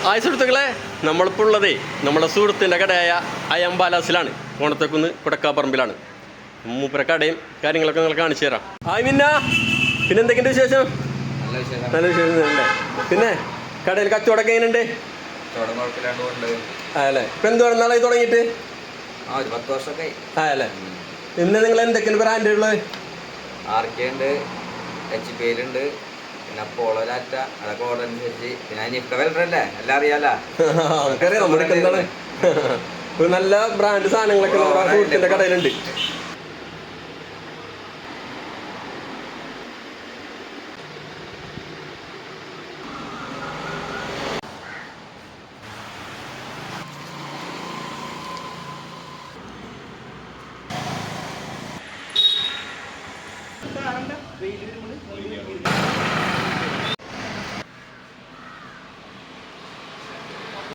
ആയ സുഹൃത്തുക്കളെ, നമ്മളിപ്പോൾ ഉള്ളതേ നമ്മുടെ സുഹൃത്തിൻ്റെ കടയായ അയംബാലാസിലാണ്. ഓണത്തേക്കുന്ന് കുടക്കാപ്പറമ്പിലാണ്. മൂപ്പര കടയും കാര്യങ്ങളൊക്കെ നിങ്ങൾ കാണിച്ചു തരാം. പിന്നെ എന്തൊക്കെയുണ്ട് വിശേഷം? നല്ല വിശേഷം അല്ലേ? പിന്നെ കടയിൽ കച്ചവടമൊക്കെ എങ്ങനെയുണ്ട്? അതല്ലേ. ഇപ്പം എന്തുവാണ് നാളെ തുടങ്ങിയിട്ട്? അതല്ലേ. പിന്നെ നിങ്ങൾ എന്തൊക്കെയാണ് ബ്രാൻഡ് ഉള്ളത്? RK ഉണ്ട്, HP ഉണ്ട്, പിന്നെ പോളോ ലാറ്റ, അതൊക്കെ ഓർഡർ അനുസരിച്ച്. പിന്നെ നിഫ്ക വെൽഡറല്ലേ, എല്ലാം അറിയാലോ. നമുക്കറിയാം. നമ്മുടെ എന്താണ് നല്ല ബ്രാൻഡ് സാധനങ്ങളൊക്കെ നമ്മുടെ സുഹൃത്തിൻ്റെ കടയിലുണ്ട്.